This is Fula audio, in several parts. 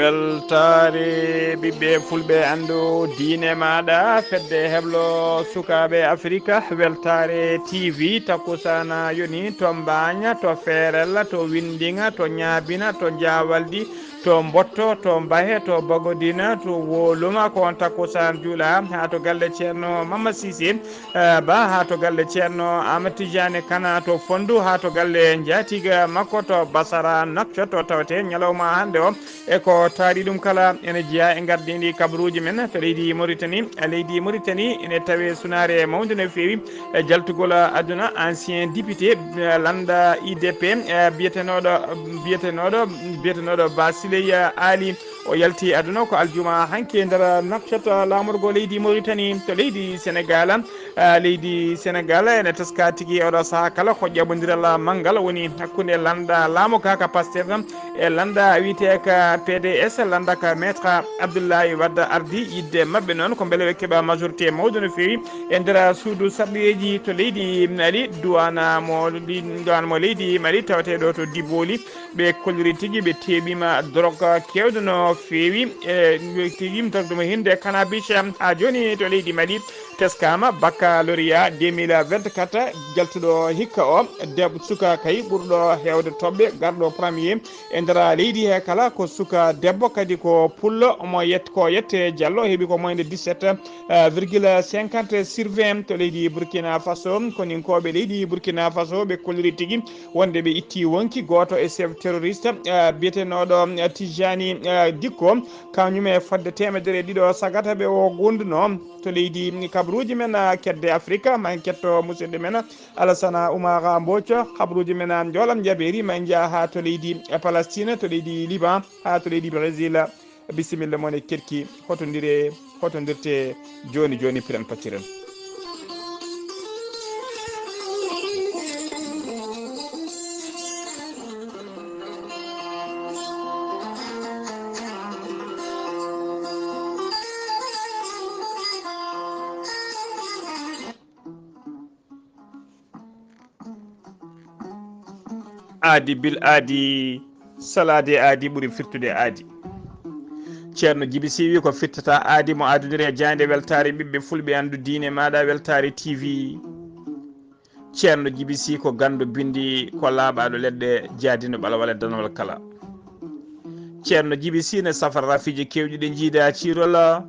weltare ɓiɓɓe fulɓe andu diine maɗa fedde heblo sukaɓe afrique weltare tv takkusana yoni to mbaña to feerel to windinga to ñaabina to jawaldi to mbotto to mbahe to bagodina to woluma ko on takkusan juula ha to galle ceerno Mama Cissé ba ha to galle ceerno Amadou Tidiane Kana to Fondu ha to galle jatiga makko to Basara Nakco to tawte ñalawma hande o e ko taari ɗum kala ene jeeya e gardidi kabaruji men to leydi Mauritanie ene tawe sunare mawde no fewi e jaltugol aduna ancien député landa IDP biyetenoɗo Basileya Ali o yalti aduna ko aljuma hanke nder Nouakchott lamorgo leydi Mauritanie to leydi Sénégal ene teska tigui oɗo saaha kala ko ƴeɓodiral manggal woni hakkude landa laamu kaka Pastef e landa wiyete ka PDS landa ka maître Abdoulaye Wade ardi yidde mabɓe noon ko beele ɓe keeɓa majorité mawde no fewi e nder suudu sarɗoyeji to leydi Mali duwana mo leydi Mali tawateɗo to Diboli ɓe kolliri tigui ɓe teɓima drogue kewɗo no fewi e tigui tagduma hinde cannabis ha joni to leydi Mali teskama baccalauréat 2024 jaltuɗo hikka o debbo suka kay ɓurɗo hewde toɓɓe garɗo premier e nder leydi he kala ko suka debbo kadi ko pullo omo yette Diallo heeɓi ko moyde 17,50 to leydi Burkina Faso koninkoɓe leydi Burkina Faso ɓe kolliri tigui wonde ɓe itti wonki goto e chef terroriste biyetenoɗo Tijani Dikko kañum e fodde temedere ɗiɗo sagata ɓe o gunduno to leydi kabaruji men kedde Afrique ma ketto musidɗo men Alassane Oumar Mbocco kabaruji men jolam jaɓeri ma jaa ha to leydi Palestine to leydi Liban ha to leydi Brésil bisimilla moon e kerki hotodirte joni piren pacciren aadi bil aadi salade aadi ɓuuri firtude aadi ceerno Djiby Sy wi ko firtata aadi mo adudiri e jande weltare ɓiɓɓe fulɓe andu diine maɗa weltare TV ceerno Djiby Sy ko gandu bindi ko laaɓaɗo leɗɗe jaadino ɓalawal e danowal kala ceerno Djiby Sy ne safara rafiji kewɗi ɗe jiida cirola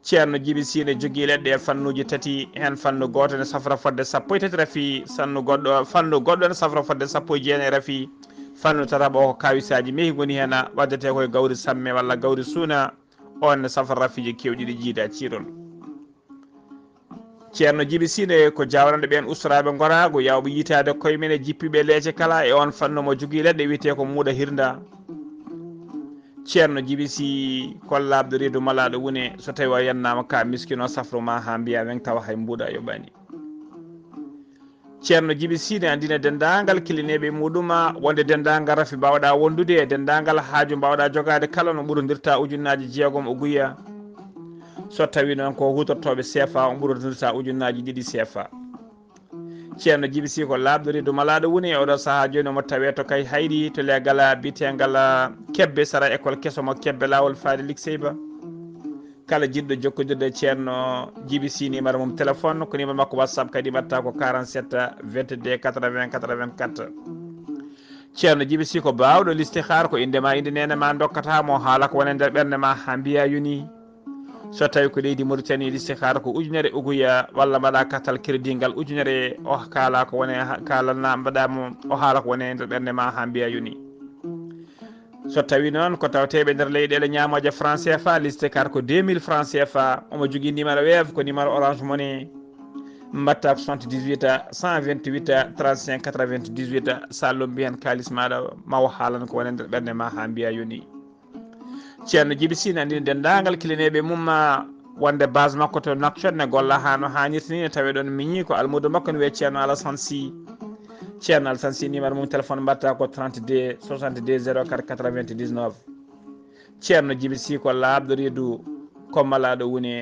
ceerno Djiby Sy ne jogui leɗɗe e fannuji tati hen fannu goto ne safra fodde 13 rafi fannu goɗɗo ne safra fodde 19 rafi fannu tataɓo ko kawisaji mehi goni hen waddete koye gawri samme walla gawri suuna on ne safra rafiji kewɗi ɗi jiida cirol ceerno Djiby Sy ne ko jawrande ɓen ustoraɓe gorago yawɓe yitade koye men e jippiɓe leece kala e on fannu mo jogui leɗɗe wiyete ko muuɗa hirda ceerno Djiby Sy kollaɓɗo reedu malaɗo woni so tawi o yennama ka miskino safruma ha mbiya wen tawa hay mbuuɗa yoɓani ceerno Djiby Sy ne andina dendagal kilineɓe muɗum wonde dendagal rafi mbawɗa wondude e dendagal haaju mbawɗa jogade kala no ɓurodirta ujunnaji 6 o guiya so tawi noon ko hutortoɓe CFA o ɓurodirta ujunnaji 2 CFA ceerno Djiby Sy ko labɗo reedu malaɗo woni e oɗo saaha joni omo tawe to kay hayɗi to legal bitegal kebbe sara école kesomo kebbe lawol faade likseyba kala jiɗɗo jokkodirde ceerno Djiby Sy numéro mum téléphone ko numéro makko WhatsApp kadi mbatta ko 47 22 80 84 ceerno Djiby Sy ko bawɗo listihar ko indema inde nene ma dokkatamo haala ko wone nder ɓerde ma ha mbiya yoni so tawi ko leydi Mauritanie listihar ko ujunere uguya walla mbaɗa kartal crédit ngal ujunere o kaala ko wone kalanna mbaɗamo o haala ko wone nder ɓerde ma ha mbiya yoni so tawi noon ko tawateɓe nder leyɗele ñamoje franc CFA listihar ko 2000 franc CFA omo jogui numéro Wave ko numéro Orange Money mbatta ko 78 128 35 98 sa lombi hen kalis maɗa ma o haalan ko wone nder ɓerde ma ha mbiya yoni ceerno Djiby Sy ne andini dendagal kilineɓe mum wonde base makko to Nouakchott ne golla ha no hannirta ni ne tawe ɗon miñi ko almudo makko ne wiye ceerno Alassane Sy ceerno Alassane Sy numéro mum téléphone mbatta ko 32 62 04 99 ceerno Djiby Sy ko labɗo reedu kommalaɗo woni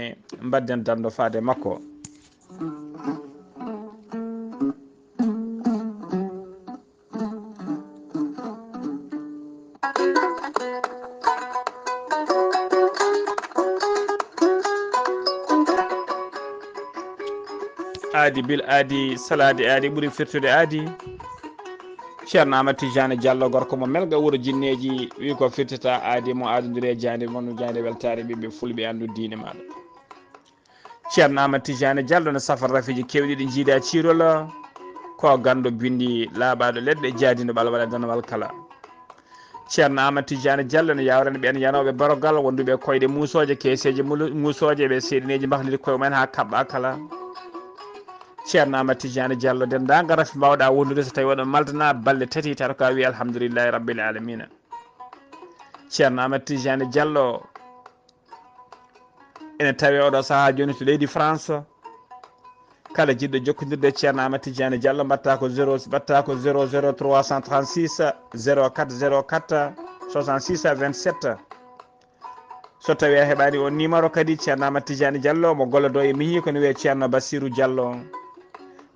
mbadden dando faade makko. aadi bil aadi salade aadi ɓuuri firtude aadi ceerno Amadou Tidiane Diallo gorko mo melga wuuro jinneji wi ko firtata aadi mo adodiri e jande mon jande weltare ɓiɓɓe fulɓe andu diine maɗa. ceerno Amadou Tidiane Diallo ne safar rafiji kewɗi ɗi jiida cirola ko gando bindi laaɓaɗo leɗɗe jaadino ɓalwaɗa danowal kala. ceerno Amadou Tidiane Diallo ne yawrani ɓen yanoɓe barogal wonduɓe koyɗe musoje keseji musoje ɓe seeɗineji mbahlide koye mumen ha kaɓɓa kala. ceerno Amadou Tidiane Diallo dendagal rafi mbawɗa wondude so tawi oɗon maldana balɗe tati tato ka wi alhamdoulillahi rabbil alamina. ceerno Amadou Tidiane Diallo ene tawi oɗo saaha joni to leydi France. kala jiɗɗo jokkodirde ceerno Amadou Tidiane Diallo mbatta ko 0 336 04 66 27 so tawi a heɓani on numéro kadi ceerno Amadou Tidiane Diallo mo gollodo e miñi kono wiye ceerno Bassirou Diallo.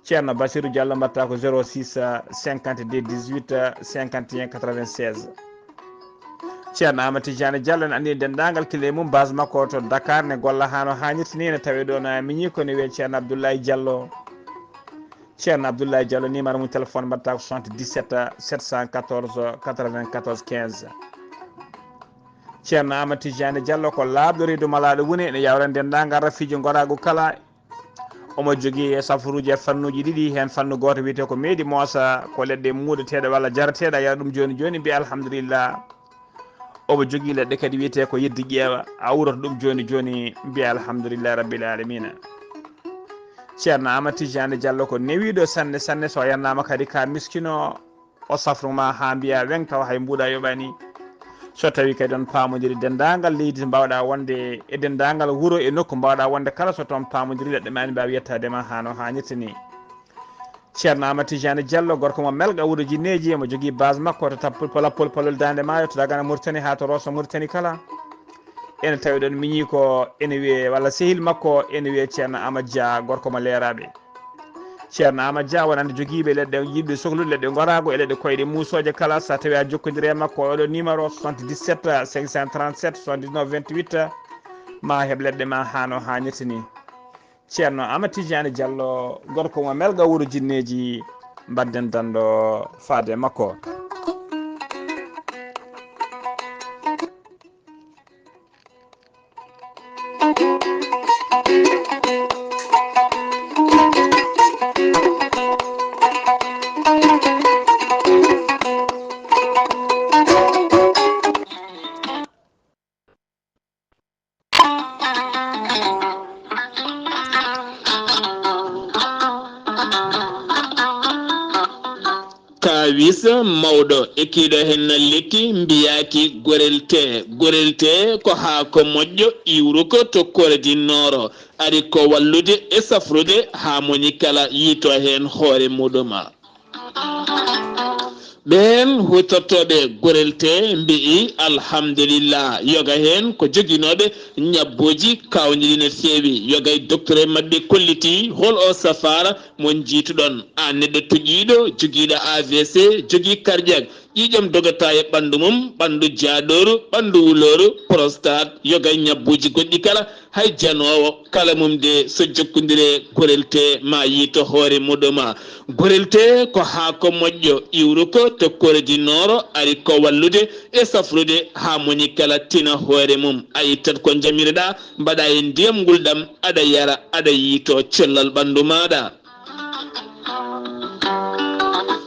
ceerno Bassirou Diallo mbatta ko 06 52 18 51 96. ceerno Amadou Tidiane Diallo ne andi dendagal kile mum base makko to Dakar ne golla hano hannirta ni ne tawi ɗo na miñi kono wiye ceerno Abdoulaye Diallo. ceerno Abdoulaye Diallo numéro mum téléphone mbatta ko 77 714 94 15. ceerno Amadou Tidiane Diallo ko labɗo reedu malaɗo woni ene yawran dendagal rafiiji gorago kala. omo jogui e safaruji e fannuji ɗiɗi hen fannu goto wiyete ko meeɗi moosa ko leɗɗe muuɗeteɗe walla jarateɗe a yaha ɗum joni joni mbiya alhamdulillah. omo jogui leɗɗe kadi wiyete ko yeddi ƴeewa a wurata ɗum joni joni mbiya alhamdoulillahi rabbil alamina. ceerno Amadou Tidiane Diallo ko newiɗo sanne sanne so yannama kadi ka miskino o safruma ha mbiya weng taw hay mbuɗa yoɓani. so tawi kadi on pamodiri dendagal leydi mbawɗa wonde e dendagal wuuro e nokku mbawɗa wonde kala so toon pamodiri leɗɗe mani mbawi yettadema hano hannirta ni. ceerno Amadou Tidiane Diallo gorko mo melga wuuro jinneji mo jogui base makko to tappol polol dande maayo to dagana Mauritanie ha to Rosso Mauritanie kala. ene tawi ɗon miñi ko ene wiye walla sehil makko ene wiye ceerno Amadou Dia gorko mo leeraɓe. ceerno Amadou Dia wonande joguiɓe leɗɗe yiɗɓe sohlude leɗɗe gorago e leɗɗe koyɗe musoje kala sa tawi a jokkodiri e makko oɗo numéro 77 537 79 28 ma heeb leɗɗe ma hano hannirta ni. ceerno Amadou Tidiane Diallo gorko mo melga wuuro jinneji mbadden dando faade makko. wisa mawɗo ekkiɗo hen lekki mbiyaki gorelte ko haako moƴƴo iwruko to koredinnooro ari ko wallude e safrude ha moni kala yiito hen hoore muɗuma ɓen hutortoɓe gorelte mbi'i alhamdulillah yoga hen ko joguinoɓe ñabboji kawniɗi no feewi yoga e docteur e mabɓe kolliti hol o safara mon jiituɗon an neɗɗo toƴƴiɗo joguiɗo AVC jogui cardiaque ƴiƴam dogata e ɓandu mum ɓandu jaaɗoru ɓandu wuloru prostate yoga e ñabbuji goɗɗi kala hay janowo kala mum de so jokkodire gorelte ma yiito hoore muɗuma gorelte ko haako moƴƴo iwruko to koredinnooro ari ko wallude e safrude ha moni kala tina hoore mum a yittat ko jamireɗa mbaɗa e ndiyam ngulɗam aɗa yara aɗa yiito cellal ɓandu maɗa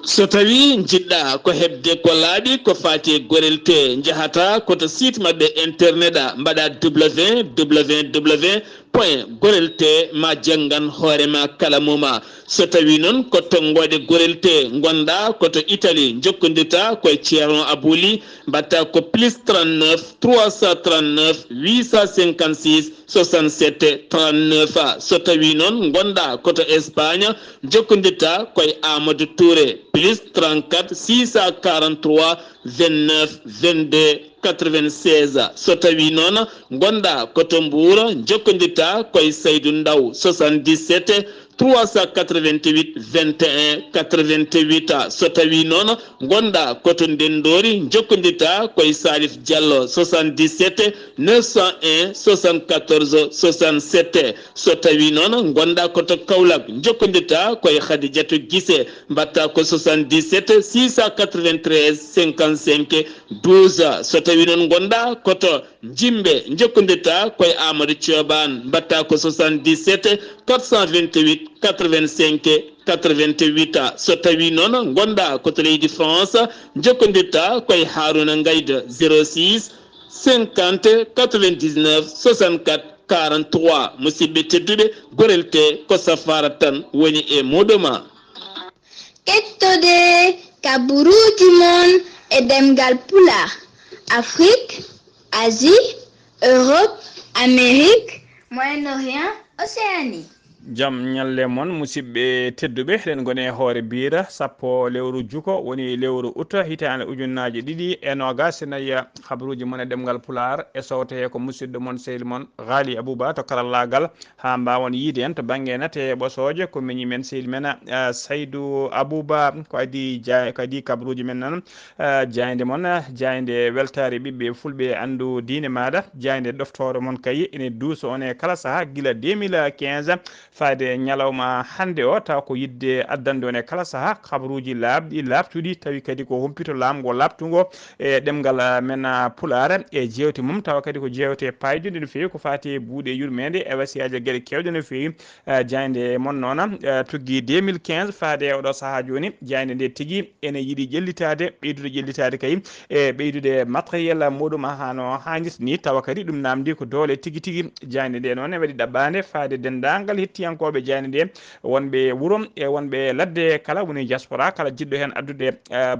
so tawi jiɗɗa ko hebde ko laaɓi ko fati gorelte jahata koto site mabɓe internet a mbaɗa www point gorelte ma jangan hoorema kala muma so tawi noon ko tongode gorelte gonda koto Italie jokkodita koye Ceerno Abouli mbatta ko plus 39 339 856 67 39 so tawi noon gonda koto Espagne jokkodita koye Amadou Touré plus 34 643 29 22 96 so tawi noon gonda koto Mbour jokkodita koye Seydou Ndaw 77 388 21 88 so tawi noon gonda koto Ndendori jokkodita koye Salif Diallo 77 901 74 67 so tawi noon gonda koto Kaolack jokkodita koye Khadijatou Guissé mbatta ko 77 693 55 12 so tawi noon gonda koto Jimbe jokkodita koye Amadou Thioban mbatta ko 77 428 85 88 so tawi noon gonda koto leydi France jokkodita koye Haruna Ngayda 06 50 99 64 43 musidɓe tedduɓe gorelte ko safara tan woni e moɗoma kettode kaburuji mon e demgal pulaar Afrique, Asie, Europe, Amérique, Moyen-Orient, Océanie. jam ñalle mon musidɓe tedduɓe eɗen goni e hoore biira sappo lewru juko woni lewru août hitande ujunnaje ɗiɗi e nogas nayya habaruji mon e ɗemgal pular e sowte ko musidɗo mon sehil mon Ghali Abouba to karallagal ha mbawon yiide en to banggue nate ɓosoje ko miñi men sehil men Saydou Abouba ko adi kabaruji men nan jayde mon jayde weltare ɓiɓɓe fulɓe andu diine maɗa jayde ɗoftore mon kayi ene duuso on e kala saaha guila 2015 faade ñalawma hande o taw ko yidde addande on e kala saaha habaruji laaɓɗi laaɓtuɗi tawi kadi ko humpito lamgo labtugo e ɗemgal men pulaar e jewte mum tawa kadi ko jewte paydude no fewi ko fati buuɗe yurmede e wasiyaji gueɗe kewɗe no fewi jayde mon noon tuggi 2015 faade oɗo saaha joni jayde nde tigui ene yiiɗi ƴellitade ɓeydude ƴellitade kay e ɓeydude matériel muɗum hano hannirta ni tawa kadi ɗum namdi ko doole tigui tigui jayde nde noon e waɗi ɗaɓɓade faade dendagal hettiyankoɓe jayde nde wonɓe wuuro e wonɓe ladde kala woni diaspora kala jiɗɗo hen addude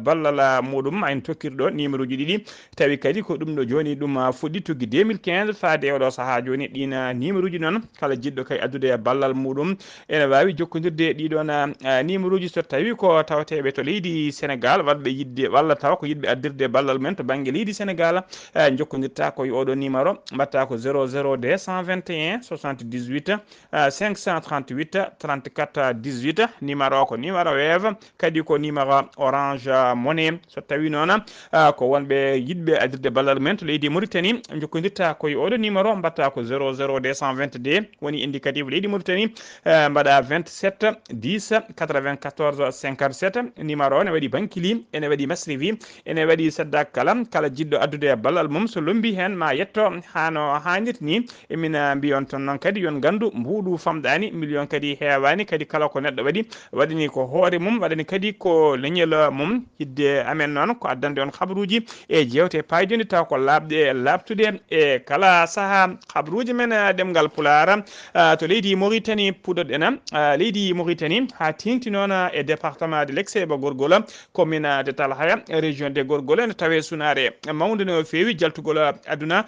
ballal muɗum en tokkirɗo numéro uji ɗiɗi tawi kadi ko ɗum ɗo joni ɗum fuɗɗi tuggi 2015 faade oɗo saaha joni ɗin numéro uji noon kala jiɗɗo kay addude ballal muɗum ene wawi jokkodirde ɗiɗon numéro uji so tawi ko tawateɓe to leydi Sénégal wadɓe yidde walla taw ko yidɓe addirde ballal men to banggue leydi Sénégal jokkodirta koye oɗo numéro mbatta ko 00 221 78 538 34 18 numéro o ko numéro Wave kadi ko numéro Orange Money so tawi noon ko wonɓe yidɓe addirde ballal men to leydi Mauritanie jokkodirta koye oɗo numéro mbatta ko 00 222 woni indicatif leydi Mauritanie mbaɗa 27 10 94 57 numéro o ne waɗi Bankili ene waɗi Masrivi ene waɗi Saddak kala jiɗɗo addude ballal mum so lombi hen ma yetto hano hannirta ni emina mbiyon ton noon kadi yon gandu mbuɗu famɗani million kadi hewani kadi kala ko neɗɗo waɗini ko hoore mum waɗani kadi ko leñol mum hidde amen noon ko addande on habaruji e jewte payjoni taw ko labɗe labtude e kala saaha habaruji men ɗemgal pulara to leydi Mauritanie puɗoɗen leydi Mauritanie ha tengti noon e département de l'Aixé-Ba Gorgol commune de Talhaya région de Gorgol ne tawe sunare mawde no fewi jaltugol aduna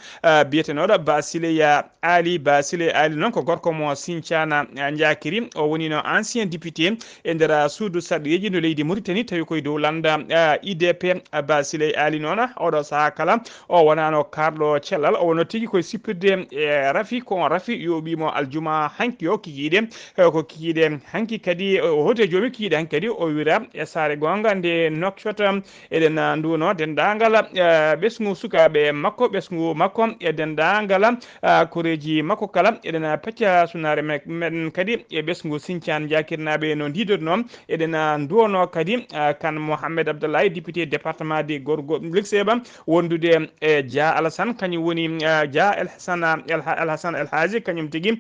biyetenoɗo Basile Ali noon ko gorko mo Sinthiane Diakiri o woni no ancien député e nder suudu sarɗeji no leydi Mauritanie tawi koye dow landa IDP Basile Ali noon oɗo saaha kala o wonano karɗo cellal o wono tigui koye sippirde e rafi ko on rafi yoɓimo aljuma hanki o kikiɗe ko kikiɗe hanki kadi hote joomi kikiɗe hanki kadi o wira e saare gonga nde Nouakchott eɗen nduno dendagal ɓesgu sukaɓe makko ɓesgu makko e dendagal koreji makko kala eɗen pecca sunare men kadi e ɓesgu Sinthiane Diakirnaɓe no ndidono eɗen duwono kadi kan Mohamed Abdoulaye député département de Gorgol l'Aixé-Ba wondude e Dia Alassane kañum woni Dia El Hassan El Haji kañum tigui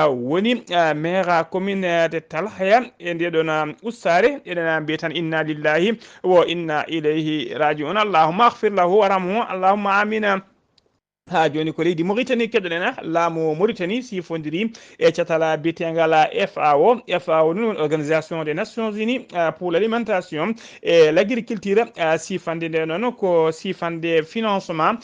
woni maire commune de Talhaya e ndeɗon ustare eɗen mbiya tan inna lillahi wa inna ilayhi raji'un allahumma aghfir lahu warhamhu allahumma amina ha joni ko leydi Mauritanie keɗoɗen laamu Mauritanie sifodiri e catala biyetegal FAO non organisation des nations unies pour l'alimentation et l'agriculture sifande nde noon ko sifande financement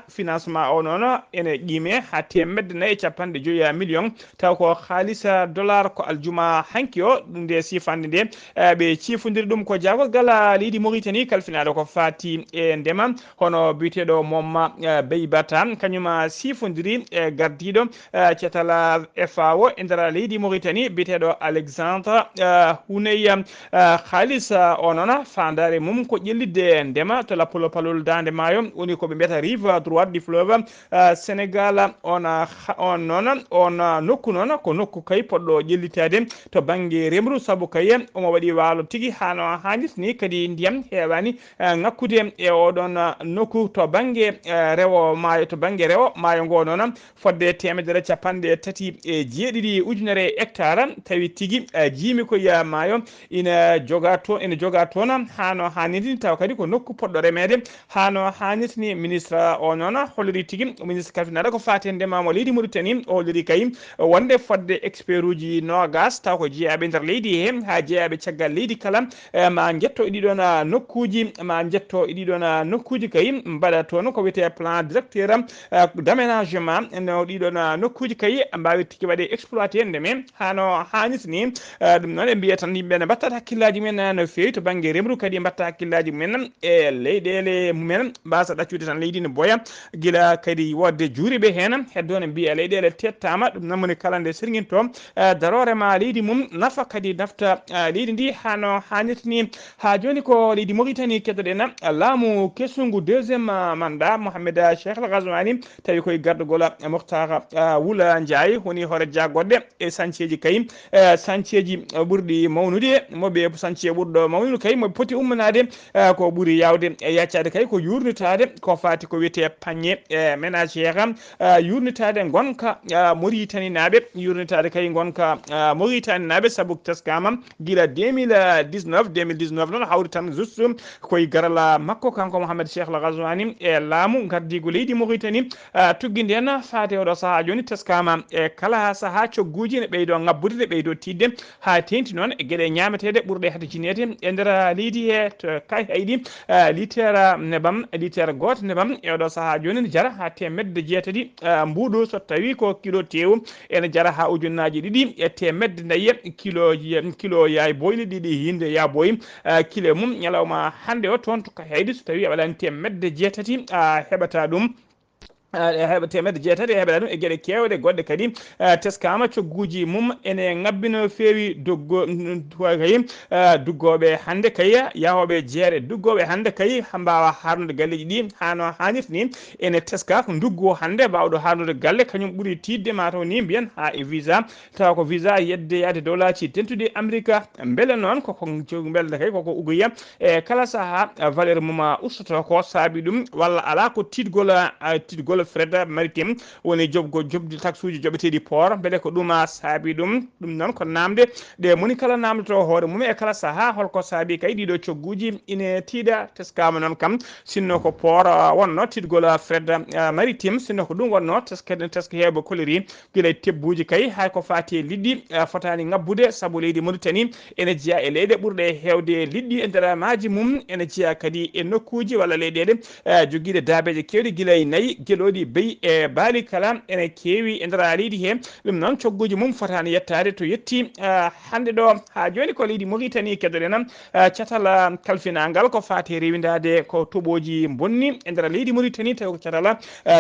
financement o noon ene qime ha temedde nayyi capanɗe joyyi million taw ko haalisa dollar ko aljuma hanki o nde sifande nde ɓe cifodiri ɗum ko jagol leydi Mauritanie kalfinaɗo ko fati e ndema hono biteɗo momma beybata kañuma sifodiri gardiɗo cetala FAO e nder leydi Mauritanie biteɗo Alexandre Huney haalisa o noon fandare mum ko ƴellidde ndema to lappolo palol dande maayo woni koɓe mbiyata rive droite du fleuve Sénégal on nokku noon ko nokku kay poɗɗo ƴellitade to banggue remru saabu kay omo waɗi waalo tigui hano hannirta ni kadi ndiyam heewani ngakkude e oɗon nokku to banggue rewo maayo ngo noon fodde temedere capanɗe tati e jeeɗiɗi ujunere hectare tawi tigui jiimi koye maayo ina joga toon hano hannirta taw kadi ko nokku poɗɗo remede hano hannirta ni ministre o noon holliri tigui ministre kalfinaɗo ko fati ndemamo leydi Mauritanie o holliri kay wonde fodde expert uji nogas taw ko jeeyaɓe nder leydi he ha jeeyaɓe caggal leydi kala ma jetto ɗiɗon nokkuji kay mbaɗa toon ko wiyete plan directeur d'aménagement no ɗiɗon nokkuji kay mbawi tigui waɗe exploité ndeme hano hannirta ni ɗum noon ɓe mbiya tan yimɓe ne mbatta hakkillaji mumen no fewi to banggue remru kadi mbatta hakkillaji mumen e leyɗele mumen mbasa ɗaccude tan leydi ne boya guila kadi wodde juuriɓe hen heddo ne mbiya leyɗele tettama ɗum noon moni kala nde sirguinto darorema leydi mum nafa kadi nafta leydi ndi hano hannirta ni ha joni ko leydi Mauritanie keddoɗen laamu kessungu deuxiéme mandat Mohamed Cheikh El Ghazouani tawi koye gardugol Mokhtar Wula Ndiaye woni hoore jaggoɗe e sancieji kay sancieji ɓurɗi mawnude moɓe sancie ɓurɗo mawnude kay moɓe poti ummanade ko ɓuuri yawde e yaccade kay ko yurnitade ko fati ko wiyete panier ménagère yurnitade gonka Mauritanie naɓe yurnitade kay gonka Mauritanie naɓe saabu teskama guila 2019 noon hawri tan juste koye garala makko kanko Mohamed Cheikh El Ghazouani e laamu gardigo leydi Mauritanie tugguide hen faate oɗo saaha joni teskama e kala saaha cogguji ne ɓeydo ngabbude ne ɓeydo tidde ha tenti noon e gueɗe ñametede ɓurɗe hade jinete e nder leydi he to kay hayɗi litere goto nebam e oɗo saaha joni ne jara ha temedde jeetati mbuɗu so tawi ko kilo tew ene jara ha ujunnaji ɗiɗi e temedde nayyi kilo yaay boyli ɗiɗi hinde ya boyi kilo mum ñalawma hande o toon to kay hayɗi so tawi a waɗani temedde jeetati a heɓata ɗum heɓa temedde jeetati heɓata ɗum e gueɗe kewɗe goɗɗe kadi teskama cogguji mum ene ngabbino fewi duggoɓe hande kay yahoɓe jeere duggoɓe hande kay mbawa harnude galleji ɗi hano hannirta ni ene teska ko duggo hande mbawɗo harnude galle kañum ɓuuri tidde mataw ni mbiyen ha e visa tawa ko visa yedde yaade dow laaci tentude Amerique beele noon koko beelde kay koko ugoya e kala saaha valeur mum ustoto ko saabi ɗum walla ala ko tidgol fret maritime woni jobdi taxe uji joɓeteɗi port beele ko ɗum saabi ɗum noon ko namde ɗe moni kala namdoto hoore mum e kala saaha holko saabi kay ɗiɗo cogguji ine tiiɗa teskama noon kam sinno ko port wonno tidgol fret maritime sinno ko ɗum wonno teska heewɓe koleri guila tebbuji kay hay ko fati liɗɗi fotani ngabbude saabu leydi Mauritanie ene jeeya e leyɗe ɓurɗe hewde liɗɗi e nder maaji mum ene jeeya kadi e nokkuji walla leyɗele joguiɗe daabeje kewɗe guila e nayyi gueɗoɗi beyi e baali kala ene keewi e nder leydi he ɗum noon cogguji mum fotani yettade to yetti hande ɗo ha joni ko leydi Mauritanie keddoɗen catal kalfinangal ko fati rewidade ko toɓoji bonni e nder leydi Mauritanie tawi ko catal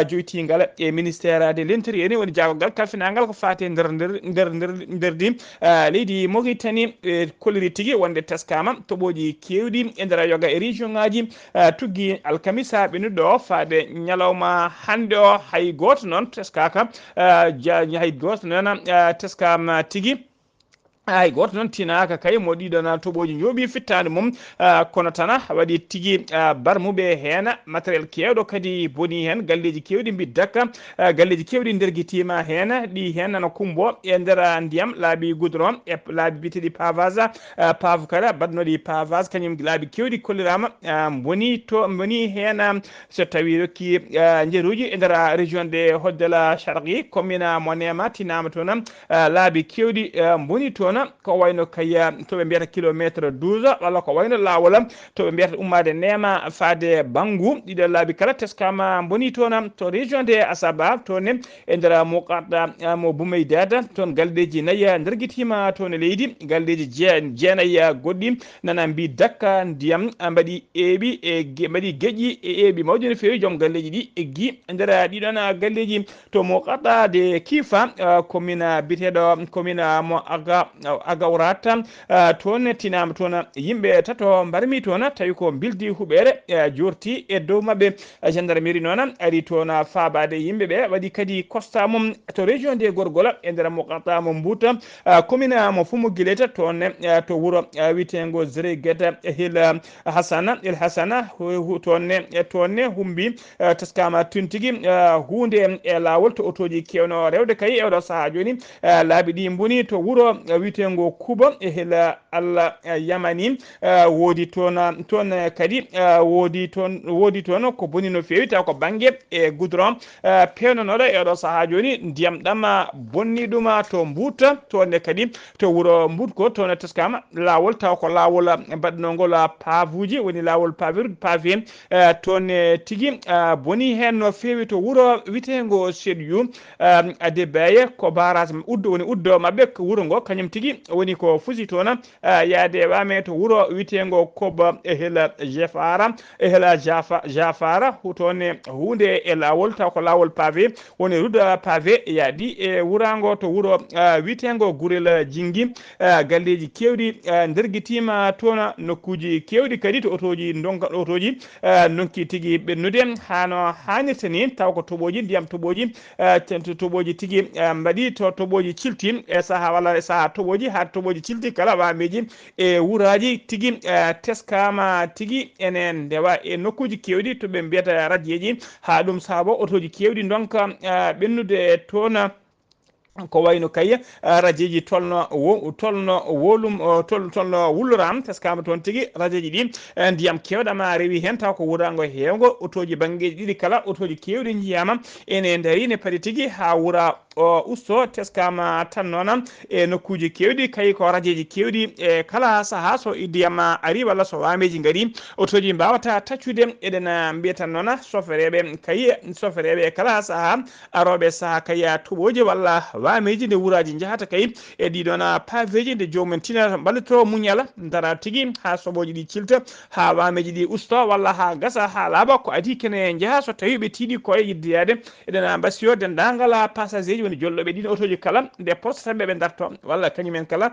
joytingal e ministére de l'intérieur ni woni jagogal kalfinangal ko fati nderdi leydi Mauritanie kolliri tigui wonde teskama toɓoji kewɗi e nder yoga e région ngaji tugui alkamisa ɓennuɗo faade ñalawma hande o hay goto noon teskaka hay goto noon teskama tigui ay goto noon tinaka kay mo ɗiɗona toɓoji jooɓi fittade mum kono tana waɗi tigui barmuɓe hen matériel kewɗo kadi boni hen galleji kewɗi mbi dakka galleji kewɗi derguitima hen ɗi hen nana kumbo e nder ndiyam laabi goudron e laabi biteɗi pavage pave kala badnoɗi pavage kañum laabi kewɗi kollirama boni hen so tawi rokki jeeruji e nder région de hoddela charqi commune mo nema tinama toon laabi kewɗi boni toon ko wayno kaya toɓe mbiyata kilométre 12 walla ko wayno lawol toɓe mbiyata ummade nema faade Bangu ɗiɗo laabi kala teskama boni toon to région de Asaba toon e nder mo qarɗa mo Boumeydad toon galleji nayyi derguitima toon leydi galleji jeenayyi goɗɗi nana mbi dakka ndiyam mbaɗi eeɓi mbaɗi geƴƴi e eeɓi mawɗi no fewi joom galleji ɗi eggi e nder ɗiɗon galleji to mo qarɗa de Kifa commune biteɗo commune mo Agawrat toon tinama toon yimɓe tato mbarmi toon tawi ko bildi huɓere jorti e dow mabɓe gendarmerie noon ari toon faabade yimɓeɓe waɗi kadi constat mum to région de Gorgol e nder mo qarɗa mo Mbouta commune mo Fumo Guileta toon to wuuro witego Zere Gueda El Hassana toon humbi teskama tuntigui hunde e lawol to otoji kewno rewde kay e oɗo saaha joni laabi ɗi boni to wuuro witego Kuba e hela Allah Yamani wodi toon kadi wodi toon ko boni no fewi taw ko banggue e goudron pewnonoɗo e oɗo saaha joni ndiyam ɗam bonni ɗum to Mbouta toon kadi to wuuro Mbutko toon teskama lawol taw ko lawol mbaɗnogol pavuji woni lawol pavé toon tigui boni hen no fewi to wuuro witego Sédhiou Adebaye ko barrage woni uddo mabɓe ko wuuro ngo kañum tigui woni ko fusi toon yaade wame to wuuro witego Koba e hela Jafara toon hunde e lawol taw ko lawol pavé woni route pavé yaadi e wurago to wuuro witego Gurel Jingui galleji kewɗi derguitima toon nokkuji kewɗi kadi to otoji donki tigui ɓennude hano hannirta ni taw ko toɓoji ndiyam toɓoji tigui mbaɗi to toɓoji cilti e saaha walla e saaha toɓoji ha toɓoji cilti kala wameji e wuraji tigui teskama tigui enen ndewa e nokkuji kewɗi to ɓe mbiyata radieji ha ɗum saabo otoji kewɗi donka ɓennude toon ko wayno kay radioji tolno wulluram teskama toon tigui radioji ɗi ndiyam kewɗama rewi hen taw ko wurago hewgo otoji banggueji ɗiɗi kala otoji kewɗi jiyama ene daari ne paadi tigui ha wura usto teskama tan noon e nokkuji kewɗi kay ko radioji kewɗi e kala saaha so ndiyam ari walla so wameji gaari otoji mbawata taccude eɗen mbiya tan noon sofereɓe kala saaha aroɓe saaha kay tuɓoji walla wameji nde wuraji jahata kay e ɗiɗon paveji nde jomumen tinata ballito muñala dara tigui ha soɓoji ɗi cilta ha wameji ɗi usto walla ha gasa ha laaɓa ko adi kene jaaha so tawi ɓe tiiɗi koye yiddiyade eɗen mbasiyo dendagal passager ji woni jolloɓe ɗin otoji kala nde postataɓe ɓe darto walla kañumen kala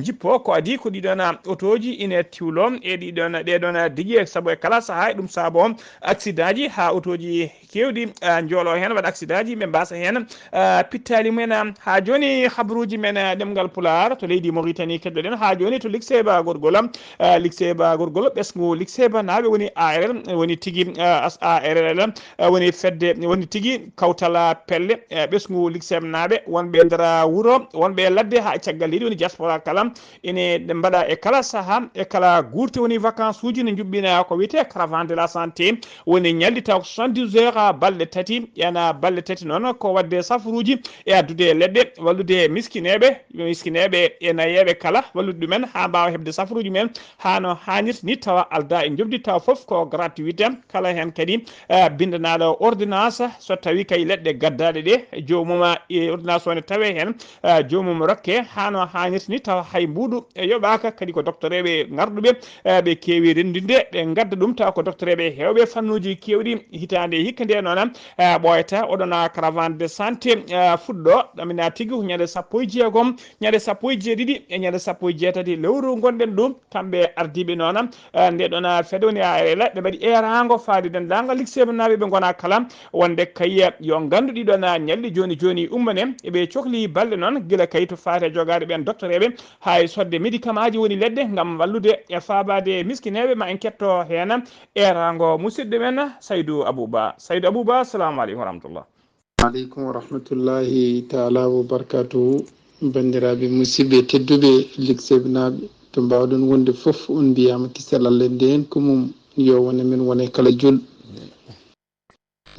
jippo ko adi ko ɗiɗon otoji ine tiwlo e ɗeɗon diƴe saabu e kala saaha e ɗum saabo accident ji ha otoji kewɗi joolo hen waɗa accident ji ɓe mbasa hen pittali mumen ha joni habaruji men ɗemgal Pulaar to leydi Mauritanie keddoɗen ha joni to Likseba gorgol ɓesgu Likseba naɓe woni ARL woni tigui ARL woni fedde woni tigui kawtala pelle ɓesgu Likseba naɓe wonɓe nder wuuro wonɓe ladde ha caggal leydi woni diaspora kala ene mbaɗa e kala saaha e kala gurti woni vacance uji ne juɓɓina ko wiyete caravane de la santé woni ñalɗi taw 72 heures balɗe tati yana balɗe tati noon ko wadde safaruji e addude leɗɗe wallude miskineɓe e nayeɓe kala wallude ɗumen ha mbawa hebde safaruji men hano hannirta ni tawa alda e jobdi taw foof ko gratuité kala hen kadi bindanaɗo ordonnance so tawi kay leɗɗe gaddaɗe ɗe jomuma e ordonnance one tawe hen jomum rokke hano hannirta ni tawa hay mbuɗu e yoɓaka kadi ko doctereɓe garɗuɓe ɓe kewi rendinde ɓe gadda ɗum taw ko doctereɓe hewɓe fannuji kewɗi hitande hikka nde noon ɓoyata oɗon caravane de santé fuɗɗo ɗamina tigui ñande 16 ñande 17 e ñande 17 lewru gonɗen ɗum kamɓe ardiɓe noon ndeɗon fede woni ARL ɓe mbaɗi erago faade dendagal Likseba naɓe ɓe gona kala wonde kay yo gandu ɗiɗon ñalɗi joni ummane eɓe cohli balɗe noon gila kay to faate jogade ɓen docteur eɓe hay sodde médicament ji woni ledde gam wallude e fabade miskineɓe ma en ketto hen erago musidɗo men Saydou Abouba. Saydou Abouba, assalamu aleykum wa rahmatullah. aleykum wa rahmatullahi taala wa barakatuhu. bandiraɓe musidɓe tedduɓe ligseɓinaɓe to mbawɗon wonde foof on mbiyama kisal Allah nden ko mum yo wone men wone kala jul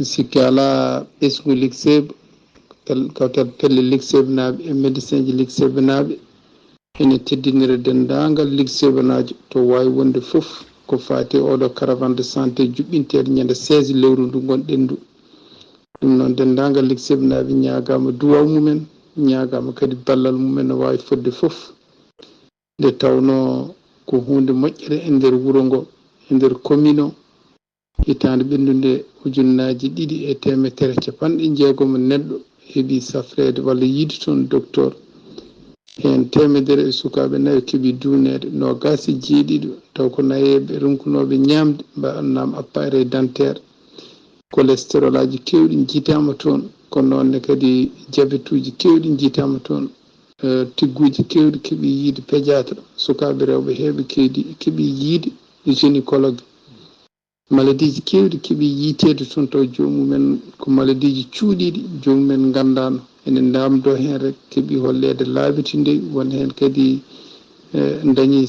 sikki ala ɓesgu ligseɓe kawtal pelle ligseɓinaɓe e médecin ji ligseɓinaɓe ene teddinira dendagal ligseɓanajo to wawi wonde foof ko fati oɗo caravane de santé juɓɓinteɗo ñande 16 lewru ndu gonɗen ndu. ɗum noon dendagal ligseɓinaɓe ñagama duwaw mumen, ñagama kadi ballal mumen no wawi fodde foof nde tawno ko hunde moƴƴere e nder wuuro ngo e nder commune o hitande ɓendude ujunnaji 2.160 neɗɗo heeɓi safrede walla yiide toon docteur hen 100 e sukaɓe 4 keeɓi dunede 27 taw ko nayeɓe ronkunoɓe ñamde mbannama appareil dentaire cholestérol aji kewɗi jiitama toon kono noonne kadi diabète uji kewɗi jiitama toon tigguji kewɗi keeɓi yiide pédiatre sukaɓe rewɓe heeɓe keeɓi yiide gynécologue maladie ji kewɗi keeɓi yiitede toon taw jomumen ko maladie ji cuuɗiɗi jomumen gandano enen damdo hen rek keeɓi hollede laaɓitinde won hen kadi dañi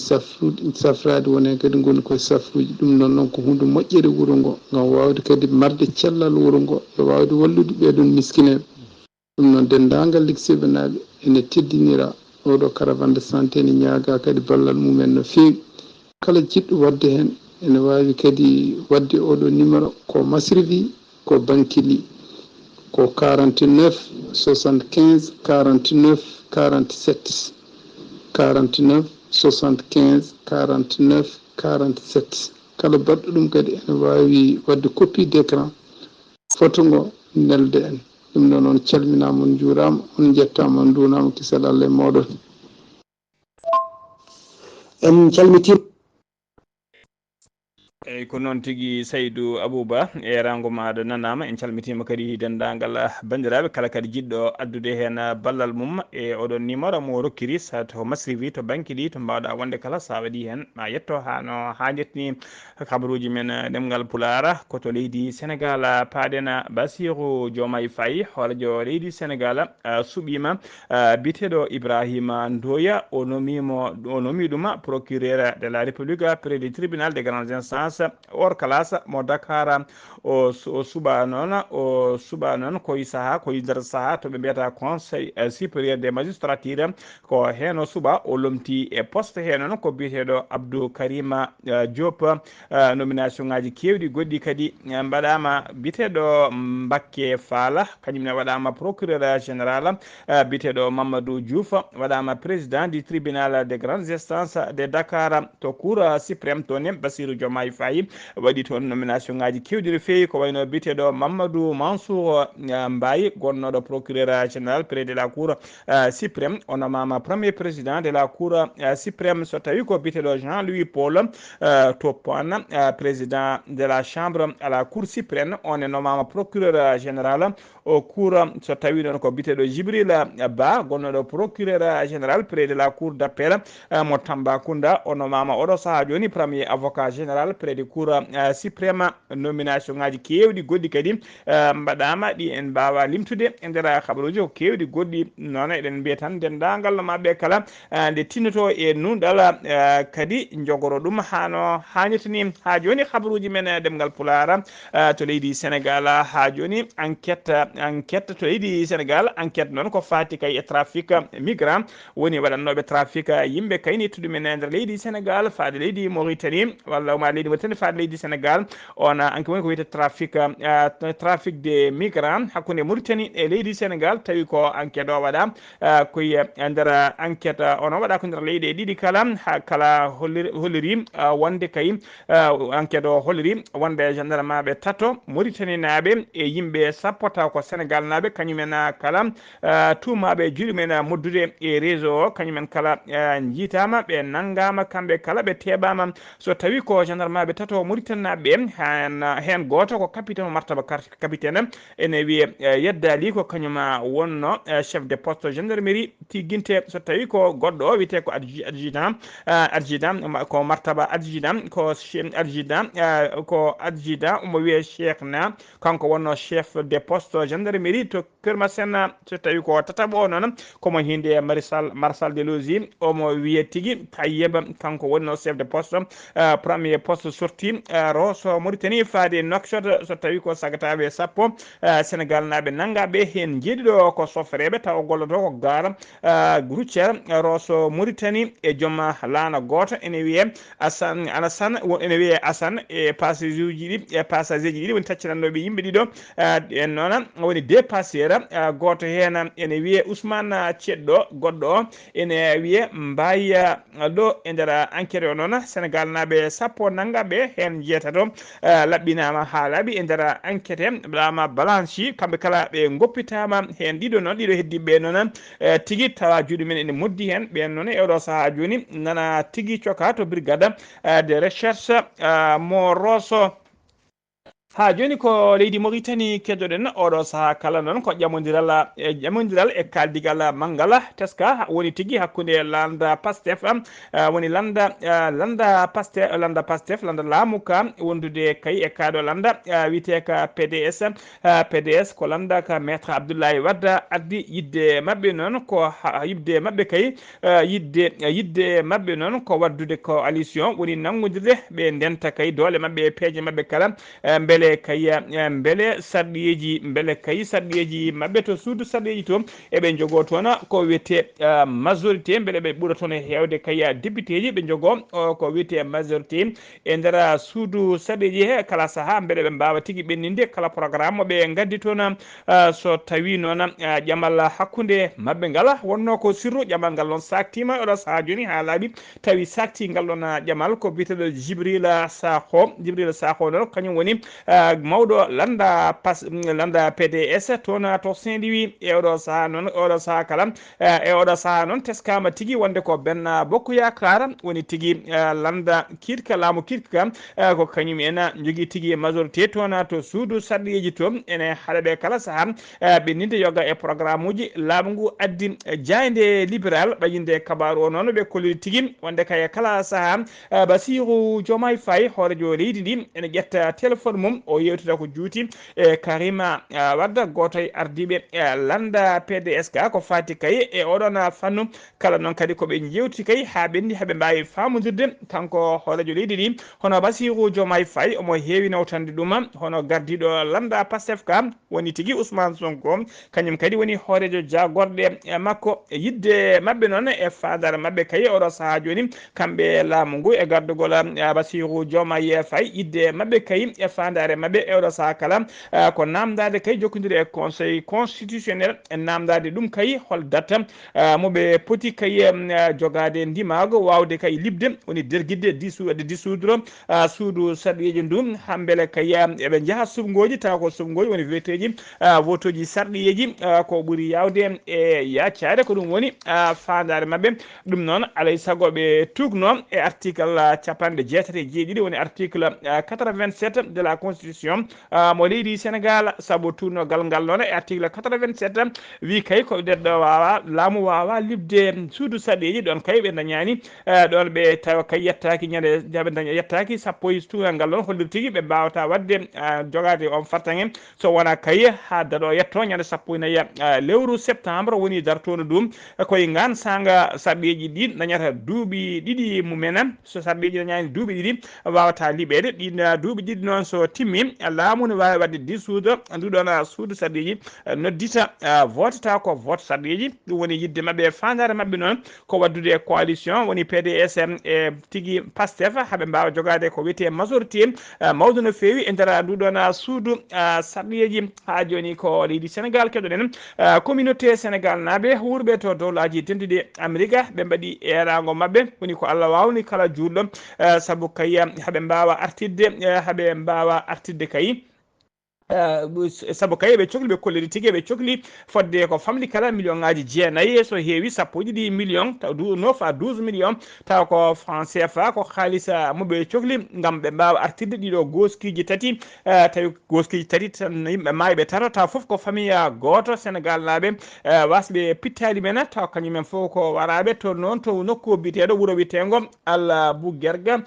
safrade won hen kadi goni koye safruji. ɗum noon ko hunde moƴƴere wuuro ngo gam wawde kadi marde cellal wuuro ngo e wawde wallude ɓeɗon miskineɓe. ɗum noon dendagal ligseɓinaɓe ene teddinira oɗo caravane de santé ne ñaaga kadi ballal mumen no feewi. kala jiɗɗo wadde hen ene wawi kadi wadde oɗo numéro ko Masrivi ko Bankili ko 49 75 49 47 49 75 49 47. kala baɗɗo ɗum kadi ene wawi wadde copie d' écran photo ngo nelde en. ɗum noon on calminama on juurama on jettama on dunama kisal Allah e moɗon. en calmitima eyyi ko noon tigui Saydou Abouba e rango maɗa nanama en calmitima kadi dendagal bandiraɓe kala kadi jiɗɗo addude hen ballal mum e oɗon numéro mo rokkiri sa to Masrivi to Bankili to mbawɗa wonde kala sa waɗi hen ma yetto hano hannirtni kabaruji men ɗemgal Pulara koto leydi Sénégal paɗena Bassirou Diomaye Faye hoolajo leydi Sénégal suuɓima biteɗo Ibrahima Ndoya o nomi ɗum procureur de la République près du tribunal des grandes instances or classe mo Dakar o suba noon koye saaha koye nder saaha to ɓe mbiyata conseil supérieur des magistrature ko hen o suba o lomti e poste he noon ko biyeteɗo Abdou Karima Diop nomination ngaji kewɗi goɗɗi kadi mbaɗama biteɗo Mbacké Fala kañumne waɗama procureur général biteɗo Mamadou Diouf waɗama président du tribunal des grandes instances de Dakar to cour suprême toon Bassirou Diomaye Faye waɗi toon nomination ngaji kewɗi no fewi ko wayno biteɗo Mamadou Mansour Mbaye gonnoɗo procureur général près de la cour suprême o nomama premier président de la cour suprême so tawi ko biteɗo Jean-Louis Paul Topane président de la chambre à la cour suprême on e nomama procureur général au cour so tawi noon ko biteɗo Djibril Ba gonnoɗo procureur général près de la cour d'appel mo Tambacounda o nomama oɗo saaha joni premier avocat général près de cour suprême nomination ngaji kewɗi goɗɗi kadi mbaɗama ɗi en mbawa limtude e nder habaruji ko kewɗi goɗɗi noon eɗen mbiya tan dendagal mabɓe kala nde tinnoto e nunɗal kadi jogoro ɗum hano hannirtini ha joni habaruji men ɗemgal Pulara to leydi Sénégal ha joni enquête to leydi Sénégal enquête noon ko fati kay e trafic migrant woni waɗannoɓe trafic yimɓe kaynittuɗu men e nder leydi Sénégal faade leydi Mauritanie walla ma leydi Mauritanie faade leydi Sénégal on enquête woni ko wiyete trafic des migrants hakkude Mauritanie e leydi Sénégal tawi ko enquête o waɗa koye nder enquête ono waɗa ko nder leyɗe ɗiɗi kala holliri wonde kay enquête o holliri wonde gendarme ɓe tato Mauritanie naɓe e yimɓe sappota ko Sénégal naɓe kañumen kala tumaɓe juuɗe men moddude e réseau o kañumen kala jiitama ɓe nanggama kamɓe kala ɓe teɓama so tawi ko gendarme naɓe tato Mauritanie hen goto ko capitaine martaba capitaine ene wiye yeddali ko kañuma wonno chef de poste gendarmerie tigguinte so tawi ko goɗɗo o wiyete ko adjudant ko martaba adjudant ko adjudant ko adjudant omo wiye Cheikh na kanko wonno chef de poste gendarmerie to Kermasen so tawi ko tataɓo o noon komo hinde Marshal Delozi omo wiye tigui Tayyeba kanko wonno chef de poste premier poste sorti Rosso Mauritanie faade Nouakchott so tawi ko sagataɓe sappo Sénégal naɓe nangaɓe hen jeeɗiɗo ko sofreɓe taw golloto ko gara routiére Rosso Mauritanie e jooma laana goto ene wiye Alassane ene wiye Assane e passager uji ɗi woni taccitannoɓe yimɓe ɗiɗo en noon woni deux passagers goto hen ene wiye Ousmane Ceddo goɗɗo o ene wiye Mbaya ɗo e nder enquête o noon Sénégal naɓe sappo nangaɓe hen jeetato laɓɓinama ha laaɓi e nder enquête ɗama balanci kamɓe kala ɓe goppitama hen ɗiɗo noon ɗiɗo heddiɓe noon tigui tawa juuɗe men ene moddi hen ɓen noon e oɗo saaha joni nana tigui coka to brigade de recherche mo Rosso ha joni ko leydi Mauritanie keddoɗen oɗo saaha kala noon ko ƴamodiral e kaldigal mangala teska woni tigui hakkude landa Pastef woni landa Pastef landa laamu ka wondude kay e kaɗo landa wiyete ka PDS ko landa ka maître Abdoulaye Wade addi yidde mabɓe noon ko yidde mabɓe kay yidde mabɓe noon ko waddude coalition woni nangodirde ɓe ndenta kay doole mabɓe e peeje mabɓe kala beele beele sarɗiyeji mabɓe to suudu sarɗiyeji to eɓe jogo toon ko wiyete majorité beele ɓe ɓuura toon hewde kay député ji ɓe jogo ko wiyete majorité e nder suudu sarɗiyeji he kala saaha beele ɓe mbawa tigui ɓenninde kala programme ɓe gaddi toon so tawi noon ƴamal hakkude mabɓe ngala wonno ko sirru ƴamal ngal noon saktima oɗo saaha joni ha laaɓi tawi sakti ngal ɗon ƴamal ko biyeteɗo Djibril Sakho noon kañum woni mawɗo landa PDS toon to Saint-Louis e oɗo saaha noon oɗo saaha kala e oɗo saaha noon teskama tigui wonde ko Benno Bokk Yakar woni tigui landa kirka laamu kirka ko kañum en jogui tigui majorité toon to suudu sarɗiyeji to ene haɗaɓe kala saaha ɓenninde yoga e programme uji laamu ngu addi jayde libéral ɓayinde kabaru o noon ɓe kolliri tigui wonde kay kala saaha Bassirou Diomaye Faye hoorejo leydi ndi ene ƴetta téléphone mum o yewtida ko juuti e Karima Wade goto e ardiɓe landa PDS ka ko fati kay e oɗon fannu kala noon kadi koɓe jewti kay ha ɓendi haaɓe mbawi famodirde kanko hoorejo leydi ndi hono Bassirou Diomaye Faye omo heewi nawtande ɗum hono gardiɗo landa Pastef ka woni tigui Ousmane Sonko kañum kadi woni hoorejo jagorɗe makko yidde mabɓe noon e fadare mabɓe kay oɗo saaha joni kamɓe laamu ngu e gardugol Bassirou Diomaye Faye yidde mabɓe kay e fandare mabɓe e oɗo saaha kala ko namdade kay jokkodiri e conseil constitutionnel e namdade ɗum kay hol date moɓe poti kay jogade ndimago wawde kay libde woni derguidde dissoudre suudu sarɗiyeji ndu hambele kay eɓe jaaha subgoji taw ko subgoji woni weteji vote uji sarɗiyeji ko ɓuuri yawde e yaccade ko ɗum woni fandare mabɓe ɗum noon alay saago ɓe tugno e article capanɗe jeetati e jeeɗiɗi woni article 87 de la constitution mo leydi Sénégal saabu tunnogal ngal noon e article 87 wi kay ko neɗɗo wawa laamu wawa libde suudu sarɗiyeji ɗon kay ɓe dañani ɗon ɓe tawa kay yettaki ñande yettaki sappo e tunal ngal ɗon hollir tigui ɓe mbawata wadde jogade on fartange so wona kay ha daɗo yetto ñande sappo e nayyi lewru septembre woni dartono ɗum koye ngan sanga sarɗiyeji ɗi dañata duuɓi ɗiɗi mumen so sarɗiyeji dañani duuɓi ɗiɗi wawata liɓede ɗin duuɓi ɗiɗi noon so timmi laamu ne wawi wadde dissoudre nduɗon suudu sarɗiyeji noddita votata ko vote sarɗiyeji ɗum woni yidde mabɓe fandare mabɓe noon ko waddude coalition woni PDS e tigui Pastef haaɓe mbawa jogade ko wiyete majorité mawɗo no fewi e nder nduɗon suudu sarɗiyeji ha joni ko leydi Sénégal keɗoɗen communauté Sénégal naɓe wurɓe to dowlaji tenduɗi Amérique ɓe mbaɗi erago mabɓe woni ko Allah wawni kala julɗo saabu kay haaɓe mbawa artirde kay sabu kay ɓe cohli ɓe kolliri tigi ɓe cohli fodde ko famli kala million ngaji jeenayyi so heewi sappo e ɗiɗi million taw 9 à 12 million taw ko franc CFA ko haalisa moɓe cohli gam ɓe mbawa artirde ɗiɗo goskiji tati tawi goskiji tati tan yimɓe maayi ɓe tata taw foof ko famille goto Sénégal naaɓe wasɓe pittali men taw kañumen fof ko waraɓe to noon to nokku biteɗo wuuro witego Albuquerque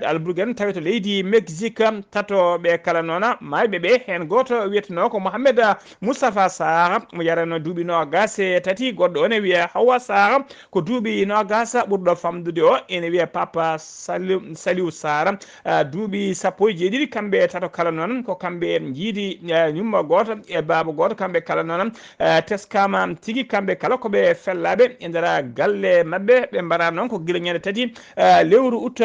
Albuquerque tawi to leydi Mexique tatoɓe kala noon mayɓe ɓe hen goto wiyeteno ko Mohamed Moustapha Sarr mo yarano duuɓi nogas e tati goɗɗo on e wiye Hawa Sarr ko duuɓi nogas ɓurɗo famdude o ene wiye Papa Saliou Sarr duuɓi sappo e jeeɗiɗi kamɓe tato kala noon ko kamɓe jiidi ñumma goto e baba goto kamɓe kala noon teskama tigui kamɓe kala koɓe fellaɓe e nder galle mabɓe ɓe mbara noon ko guila ñande tati lewru août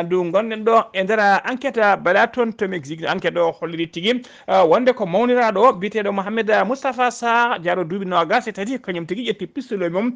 ndu gonɗen ɗo e nder enquête baɗa toon to Mexique enquête o holliri tigui wonde ko mawniraɗo o biteɗo Mohamed Moustapha Sarr jaro duuɓi nogas e tati kañum tigui ƴetti pistole mum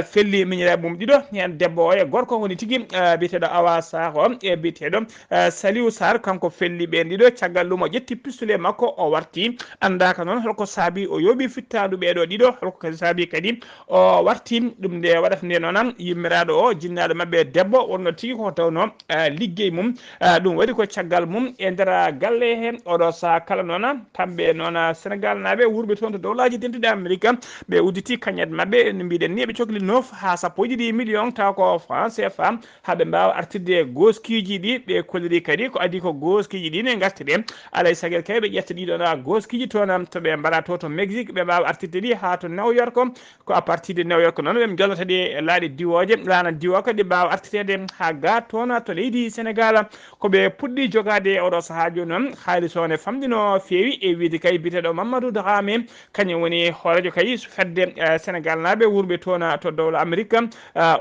felli miñiraɓe mum ɗiɗo hen debbo o e gorko woni tigui biteɗo Awa Sarr o e biteɗo Saliou Sarr kanko felli ɓen ɗiɗo caggal ɗum o ƴetti pistole makko o warti andaka noon holko saabi o yooɓi fittadu ɓeɗo ɗiɗo holko kadi saabi kadi o warti ɗum nde waɗata nde noon yimmiraɗo o jinnaɗo mabɓe debbo wonno tigui ko tawno liggey mum ɗum waɗi ko caggal mum e nder galle he oɗo saha kala noon kamɓe noon Sénégal naaɓe wurɓe toon to dowlaji dentuɗe Amérique ɓe udditi kañƴeɗe mabɓe no mbiɗen ni ɓe cohli 9 ha sappo e ɗiɗi million taw ko franc CFA haaɓe mbawa artirde goskiji ɗi ɓe kolliri kadi ko adi ko goskiji ɗi ne gartire alay sagel kay ɓe ƴetta ɗiɗon goskiji toon toɓe mbaɗa to Mexique ɓe mbawa artirde ɗi ha to New York ko à partir de New York noon ɓe jolnata ɗi laaɗe diwoje lana diwo kadi mbawa artirede ha ga toon to leydi Sénégal koɓe puɗɗi jogade oɗo saaha joni noon haalis o ne famɗino feewi e wiide kay biteɗo Mamadou Dramé kañum woni hoorejo kay fedde Sénégal naaɓe wurɓe toon to dowla Amérique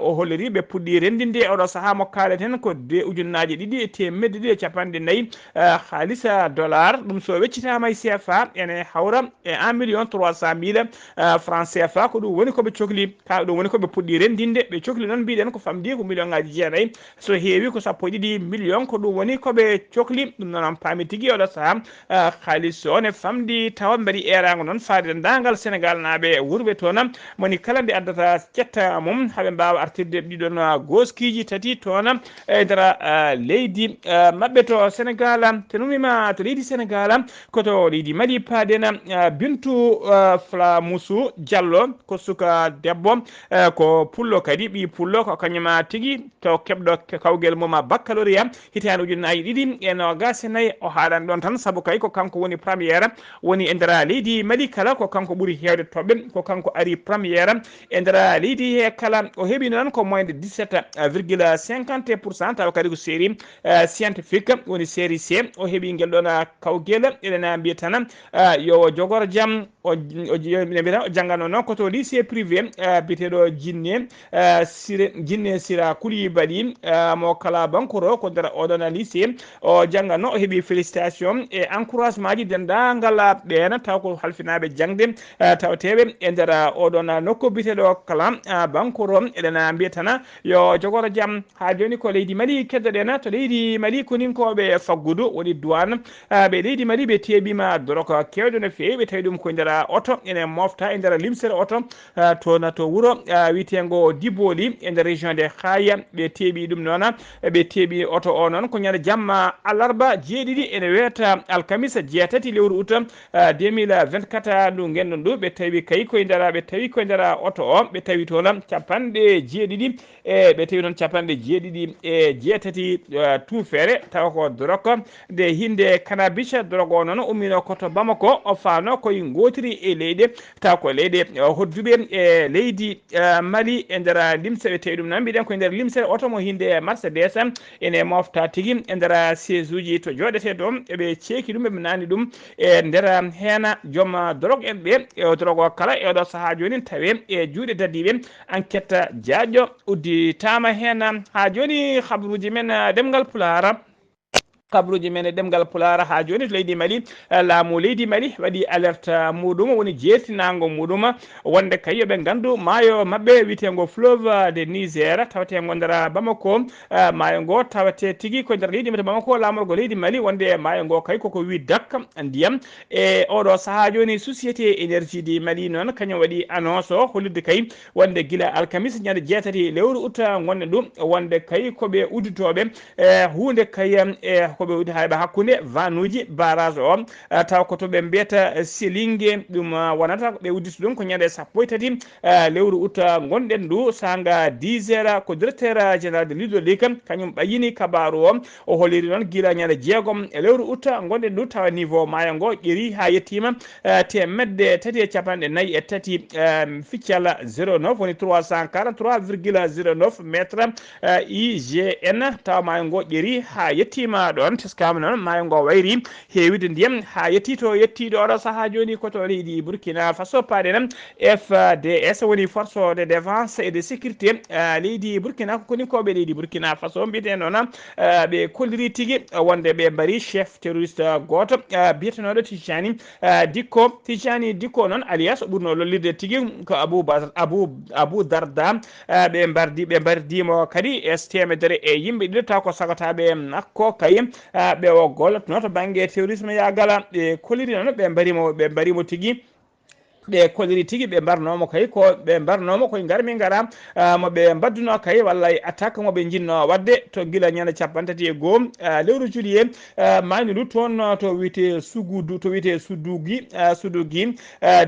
o holliri ɓe puɗɗi rendinde oɗo saaha mo kaleten ko 2,250 haalisa dollar ɗum so weccitama e CFA ene hawra e 1 million 300 mille franc CFA ko ɗum woni koɓe cohli ka ɗum woni koɓe puɗɗi rendinde ɓe cohli noon mbiɗen ko famdi ko million ngaji jeenayyi so heewi ko sappo e ɗiɗi million ko ɗum woni koɓe cohli ɗum noon paami tigui oɗo saaha haalis o ne famdi tawa mbaɗi erago noon faade dagal Sénégal naaɓe wurɓe toon moni kala nde addata ƴetta mum haaɓe mbawa artirde ɗiɗon goskiji tati toon e nder leydi mabɓe to Sénégal tenumima to leydi Sénégal koto leydi Mali paaden Bintou Flamoussou Diallo ko suka debbo ko pullo kadi ɓi pullo ko kañuma tigui to keɓɗo kawguel mum baccalauréat hitande ujunnaji ɗiɗi e nogas e nayyi o haaɗani ɗon tan saabu kay ko kanko woni premiére woni e nder leydi Mali kala ko kanko ɓuuri hewde toɓɓe ko kanko ari premiére e nder leydi he kala o heeɓi noon ko moins de 17,50% tawa kadi ko série scientifique woni série C o heeɓi guel ɗon kawguel eɗen mbiya tan yo jogor jaam o mbiyata o janggano noon koto lycée privé biteɗo Jinne Sira Coulibaly mo kala bankoro ko nder oɗon lycée o janggano o heeɓi félicitation e encouragement ji dendagal ɓen taw ko halfinaɓe jangde tawateɓe e nder oɗon nokku biteɗo kala bankoro eɗen mbiya tan yo jogoro jaam ha joni ko leydi Mali keddoɗen to leydi Mali koninkoɓe faggudu woni douane ɓe leydi Mali ɓe teɓima doroko kewɗe no fewi ɓe tawi ɗum ko nder oto ene mofta e nder limsere oto toon to wuuro witego Diboli e nder région de Khaya ɓe teeɓi ɗum noon ɓe teeɓi oto o noon ko ñande jamma alarba jeeɗiɗi ene wiyata alkamisa jeetati lewru août 2024 ndu gendon ndu ɓe tawi kay koye nder ɓe tawi koye nder oto o ɓe tawi toon capanɗe jeeɗiɗi e ɓe tawi noon capanɗe jeeɗiɗi e jeetati tuufere tawa ko drogue nde hinde cannabis drogue o noon ummino koto Bamako o fano koye gotiri e leyɗe taw ko leyɗe hodduɓe e leydi Mali e nder limse ɓe tawi ɗum noon mbiɗen koye nder limsere oto mo hinde Mercedes ene mofta tigui e nder siège uji to joɗete ɗon eɓe ceeki ɗum eɓe nani ɗum e nder hen joom drogue en ɓe e drogue o kala e oɗo saaha joni tawe e juuɗe dadiɓe enquête diaƴƴo udditama hen ha joni habaruji men ɗemgal Pulaar kabruji men e ɗemgal pulara ha joni to leydi Mali laamu leydi Mali waɗi alerte muɗum woni jeertinago muɗum wonde kay yoɓe gandu maayo mabɓe wiyetego fleuve de Niger tawate gondera Bamako maayo ngo tawate tigui ko nder leydi mete Bamako lamorgo leydi Mali wonde maayo ngo kay koko wi dak ndiyam e oɗo saaha joni société énergie di Mali noon kañum waɗi annonce o hollirde kay wonde guila alkamis ñande 6 lewru août gonne ɗum wonde kay koɓe uditoɓe hunde kay koɓe wudi hayɓe hakkude vanuji barrage o taw ko to ɓe mbiyata silingue ɗum wonata ɓe udditi ɗum ko ñande 13 lewru août gonɗen ndu sanga 10 heures ko directeur général de l'hydraulique kañum ɓayini kabaru o holliri noon guila ñande 6 lewru août gonɗen ndu tawa niveau maayo ngo ƴeeri ha yettima temedde 3,3 ficcal 09 woni 343,09 métre IGN tawa maayo ngo ƴeeri ha yettima ɗon teskama noon maayo ngo wayri heewide ndiyam ha yetti to yettiɗo oɗo saaha joni koto leydi Burkina Faso paɗen FDS woni force de défense et de sécurité leydi Burkina ko koni koɓe leydi Burkina Faso mbiyete noon ɓe kolliri tigui wonde ɓe mbari chef terroriste goto biyetenoɗo Tijani Dikko noon alias ɓurno lollirde tigui ko Abou Darda ɓe mbardimo kadi e temedere e yimɓe ɗiɗo taw ko sagotaɓe makko kay ɓe o gollatno to banggue terrorisme yagala ɓe kolliri noon ɓe mbarimo tigui ɓe kolliri tigui ɓe mbarnomo kay ko ɓe mbarnomo koye garmi gara moɓe mbadduno kay walla attaque moɓe jinno wadde to guila ñande 31 lewru juillet mani ndu toon to wiyete Soudugui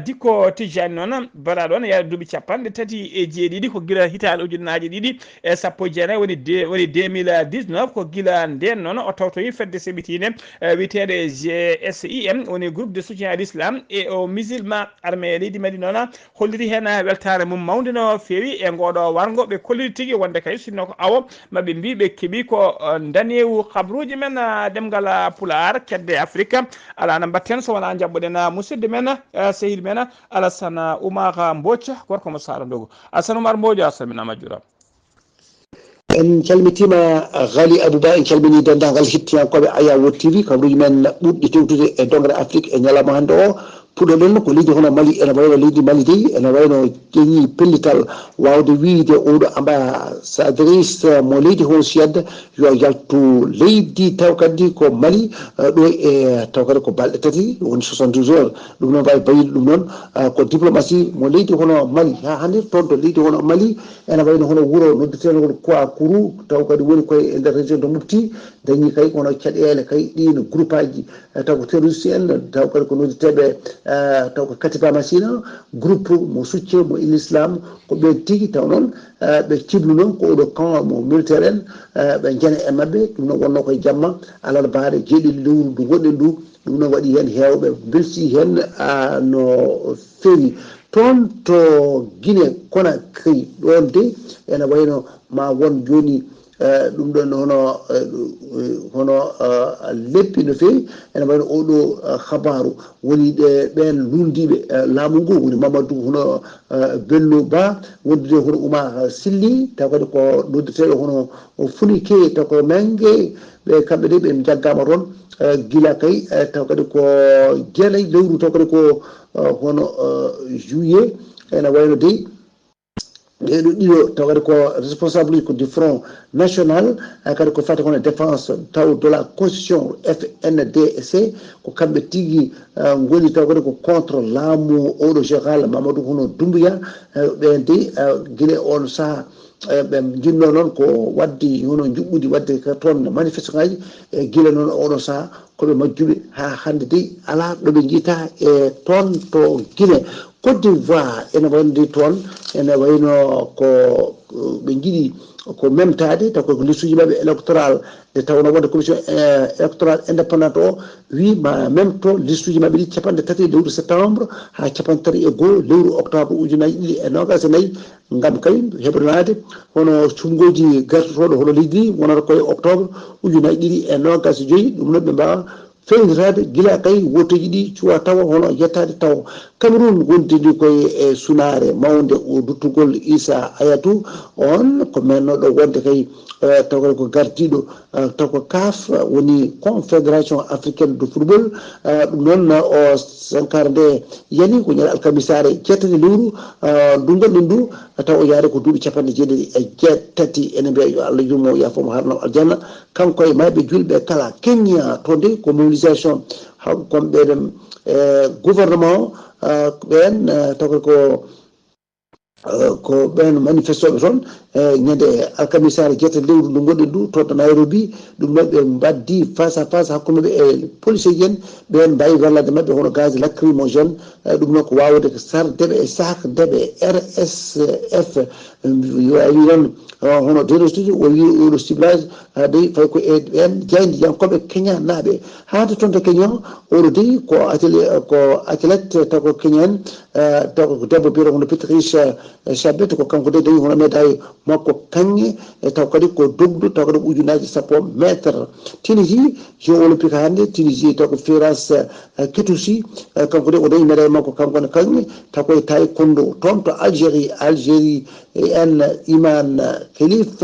Dikko Tijani noon bala ɗon yaade duuɓi 37 ko guila hitande ujunnaje 219 woni 2019 ko guila nden noon o tawtoyi fedde seɓitine wiyetede GSIM woni groupe de soutien à l'islam et aux musulmans armé leydi Mali noon holliri hen weltare mum mawde no feewi e ngoɗo wargo ɓe kolliri tigui wonde kay sinno ko awo maɓe mbi ɓe keeɓi ko danewu kabruji men ɗemgal pular kedde Afrique ala no mbatten so wona jabɓoɗen musidɗo men sehil men Alassane Oumar Mbodj gorko mo Sara Ndogo Alassane Oumar Mbodj a salminama juurama en calmitima Ghali Abouba en calmini dendagal hettiyankoɓe Ayawo TV kabruji men ɓurɗi tewtude e dongre Afrique e ñalawma hande o puɗoɗen ko leydi hono Mali ene wayno leydi Mali dey ene wayno ƴeñi pellital wawde wiide oɗo ambassadrice mo leydi hono Suède yo yaltu leydi taw kadi ko Mali ɗo e taw kadi ko balɗe tati woni 72 heures ɗum noon wawi bayide ɗum noon ko diplomatie mo leydi hono Mali ha hande toon to leydi hono Mali ene wayno hono wuuro nodduteɗo Kouakourou taw kadi woni koye nder région de Mopti dañi kay kono caɗele kay ɗin groupe aji taw ko terroriste en taw kadi ko nodduteɓe taw ko Katiba Masina groupe mo succe mo l'islam ko ɓen tigui taw noon ɓe ciblu noon ko oɗo camp mo militaire en ɓe jene e mabɓe ɗum noon wonno koye jamma alal baare jeeɗiɗi lewru ndu gonɗen ndu ɗum noon waɗi hen hewɓe belsi hen no feewi toon to Guinée Conakry ɗon de ene wayno ma won joni ɗum ɗon hono leppi no feewi ene wayno oɗo habaru woni ɓen lundiɓe laamu ngu woni Mamadou hono Bello Ba wondude hono Oumar Silli taw kadi ko nodduteɗo hono Funike taw ko Mengue ɓe kamɓe de ɓe jaggama toon gila kay taw kadi ko jeenayyi lewru taw kadi ko hono juillet ene wayno dey ɓeɗo ɗiɗo taw kadi ko responsable ko du front national kadi ko fati kono défense taw de la constitution FNDC ko kamɓe tigui goni taw kadi ko contre laamu oɗo général Mamadou hono Doumbouya ɓen de guila on saaha ɓe jinno noon ko wadde hono juɓɓudi wadde toon manifestation ngaji e guila noon oɗo saaha koɓe majjuɓe ha hande de ala ɗoɓe jiita e toon to Guinée Côte d'Ivoire ene wayno toon ene wayno ko ɓe jiiɗi ko memtade taw ko liste uji mabɓe électoral nde tawno wonde commission électoral indépendante o wi ma même to liste uji mabɓe ɗi 3 lewru septembre ha 31 lewru octobre ujunaji 2024 gam kay heɓanade hono cumgoji gartotoɗo hono leydi wonata koye octobre ujunaji 2025 ɗum noon ɓe mbawa fewnitade gila kay wotoji ɗi cuwa tawa hono yettade taw Cameroun gontidi koye e sunare mawde o duttugol Issa Hayatou on ko mennoɗo wonde kay taw ko gardiɗo taw ko CAF woni confédération africaine de football ɗum noon o sankara nde yani ko ñande alkamisare jettati lewru ndungal ɗum ndu taw o yaari ko duuɓi capanɗe jeeɗiɗi e jettati ene mbiya yo Allah yumo yafomo harno aljanna kanko e mayɓe julɓe kala Kenya to nde ko mobilisation komɓe gouvernement ɓen taw ko ɓen manifestoɓe toon ñande alkamisare jettati lewru ndu gonɗen ndu toon to Nairobi ɗum noon ɓe mbaddi face à face hakkude maɓɓe e policier ji en ɓen mbawi wallade maɓɓe hono gaz lacrymogène ɗum noon ko wawde sardeɓe e sakdeɓe RSF wi noon hono dénostuji o wi oɗo ciblage dey fay ko e ɓen jaydi yankoɓe Kenya naaɓe hande toon to Kenya oɗo dey ko athlète taw ko Kenya en taw ko debbo biyeto hono Patrice Chebet ko kanko de dañi hono médaille makko kanŋe taw kadi ko dogdu taw kadi ujunaji 10 métre Tunisie jeux olympique hande Tunisie taw ko Firas Ketouchi kanko de o dañi médaille makko kanko ne kanŋe taw koye taekwondo toon to Algérie en Iman Khelif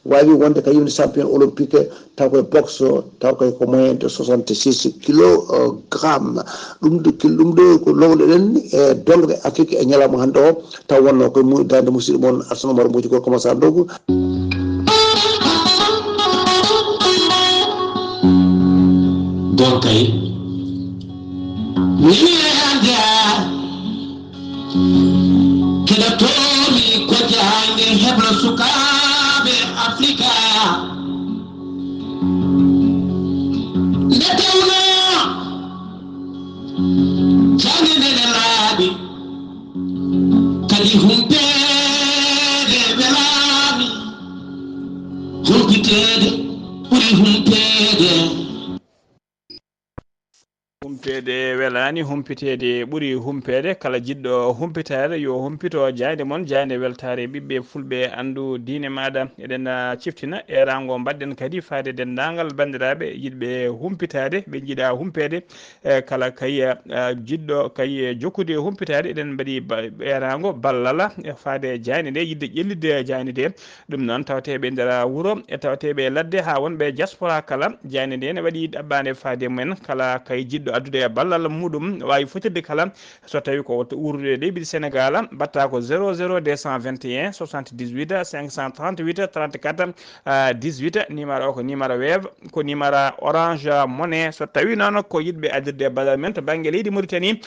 wawi wonde kayumne champion olympique taw koye boxe taw koye ko moyen de 66 kilogrammes ɗum ɗo ko lowleɗen e dongre Afrique e ñalawma hande o taw wonno koye dande musidɗo moon Arsana Maro Mbodji ko commence ndogu donc kay kila tomi ko jange hebla sukaɓe Afrika ndetewno jange nene laaɓi kadi humpede welami humpitede ɓuuri humpede welani humpitede ɓuuri humpede kala jiɗɗo humpitade yo humpito jayde moon jayde weltare ɓiɓɓe fulɓe andu diine maɗa eɗen ciftina e rango mbaɗɗen kadi fade dendagal bandiraɓe yiɗɓe humpitade ɓe jiiɗa humpede kala kay jiɗɗo kay jokkude humpitade eɗen mbaɗi rango ballala fade jayde nde yidde ƴellide jayde nde ɗum noon tawateɓe nder wuuro e tawateɓe ladde ha wonɓe diaspora kala jayde nde ne waɗi ɗaɓɓade fade mumen kala kay jiɗɗo addude ballal muɗum wawi fotirde kala so tawi ko wuurde leydi Sénégal batta ko 00 221 78 538 34 18 numéro o ko numéro Wave ko numéro Orange Money so tawi noon ko yiɗɓe addude ballal men to banggue leydi Mauritanie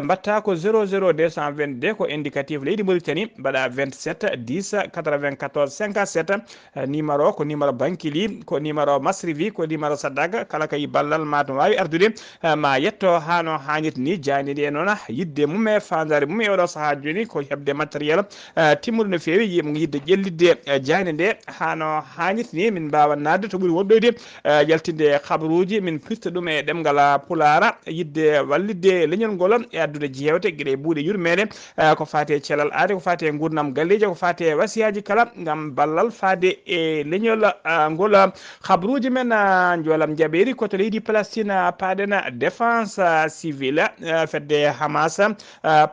batta ko 00 222 ko indicatif leydi Mauritanie mbaɗa 27 10 94 57 numéro ko numéro Bankili ko numéro Masrivi ko numéro Sadaga kala kay ballal ma to wawi ardude ma yetto hano hannit ni jani de noon yidde mum e fandare mum e oɗo saaha joni ko hebde matériel timmude no fewi yidde ƴellidde jani nde hano hannit ni min mbawa nadde to ɓuuri woɗɗoyde jaltinde habaruji min firta ɗum e ɗemgal Pulara yidde wallidde leñol ngol e addude jewte gueɗe buuɗe yurmede ko fate celal aade ko fate gurdam galleji ko fate wasiyaji kala gam ballal fade e leñol ngol habaruji men jolam jaɓeri koto leydi Palestine paɗen défense civile fedde Hamas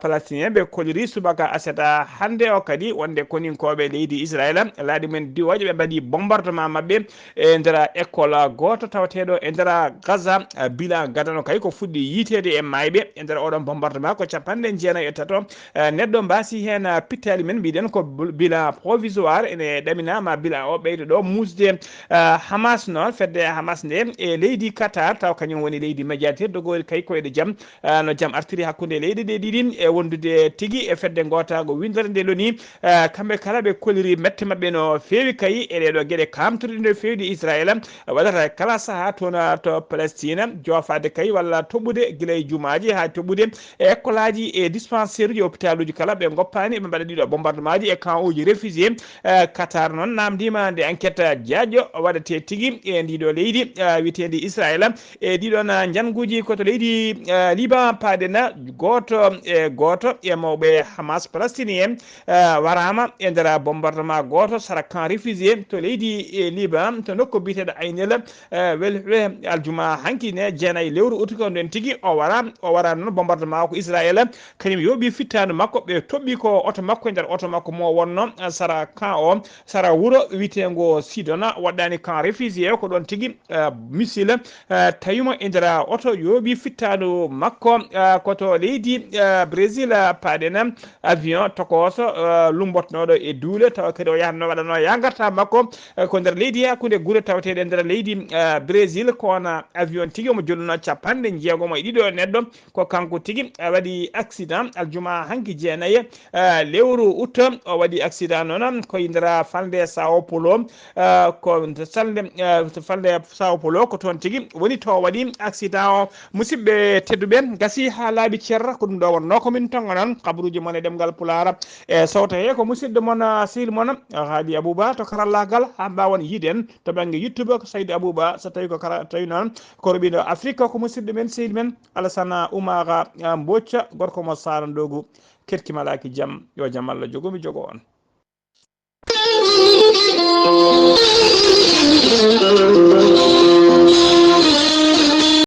palestinien ɓe koliri subaka aseta hande o kadi wonde koninkoɓe leydi Israël laaɗi men diwoje ɓe mbaɗi bombardement mabɓe e nder école goto tawateɗo e nder Gaza bilan gadano kay ko fuɗɗi yitede e mayɓe e nder oɗon bombardement ko 97 neɗɗo mbasi hen pittali men mbiɗen ko bilan provisoire ene ɗaminama bilan o ɓeydo ɗo musde Hamas noon fedde Hamas nde e leydi Qatar taw kañum woni leydi médiateur dogori kay koyɗe jaam no jaam artiri hakkude leydi ɗe ɗiɗi e wondude tigui e fedde gotago windere nde ɗo ni kamɓe kala ɓe koliri mette mabɓe no fewi kay e ɗeɗo gueɗe kamtude no fewde Israël waɗata kala saaha toon to Palestine jofade kay walla toɓɓude guila e jumaji ha toɓɓude e école aji e dispensaire uji hôpital uji kala ɓe goppani ɓe mbaɗa ɗiɗo bombardement ji e camp uji réfugié Qatar noon namdima nde enquête diaƴƴo waɗate tigui e ndiɗo leydi witedi Israël e ɗiɗon janguji koto to leydi Liban paadena goto e mawɓe Hamas palestinien warama e nder bombardement goto sara camp réfugié to leydi Liban to nokku biteɗo Aynel welɓe aljuma hankine jeenayyi lewru utu ko nden tigui o wara noon bombardement ko Israël kañum yooɓi fittanu makko ɓe toɓɓi ko oto makko e nder oto makko mo wonno sara camp o sara wuuro witengo Sidona waɗɗani camp réfugié ko ɗon tigui missile tawimo e nder oto yooɓi fittanu makko koto leydi Brésil paɗena avion tokoso lumbotnoɗo e duule tawa kadi o yahatno waɗano yagarta makko ko nder leydi hakkude guure tawateɗe e nder leydi Brésil kono avion tigui omo jolluno 56 neɗɗo ko kanko tigui waɗi accident aljuma hanki jeenayyi lewru août o waɗi accident noon koye nder falde Sao Paulo ko falde Sao Paulo ko toon tigui woni to waɗi accident o musidɓe tedduɓe gasi ha laaɓi cerra ko ɗum ɗo wonno komin tonga noon kabaruji moon e ɗemgal Pulaar e sawta he ko musidɗo moon sehil moon Haadi Abouba to karallagal ha mbawon yiiden to banggue YouTube ko Saydou Abouba so tawi ko tawi noon ko roɓino Afrique ko musidɗo men sehil men Alassane Oumar Mbocca gorko mo Sara Ndogu kettimalaki jaam yo jaam Allah jogomi jogo on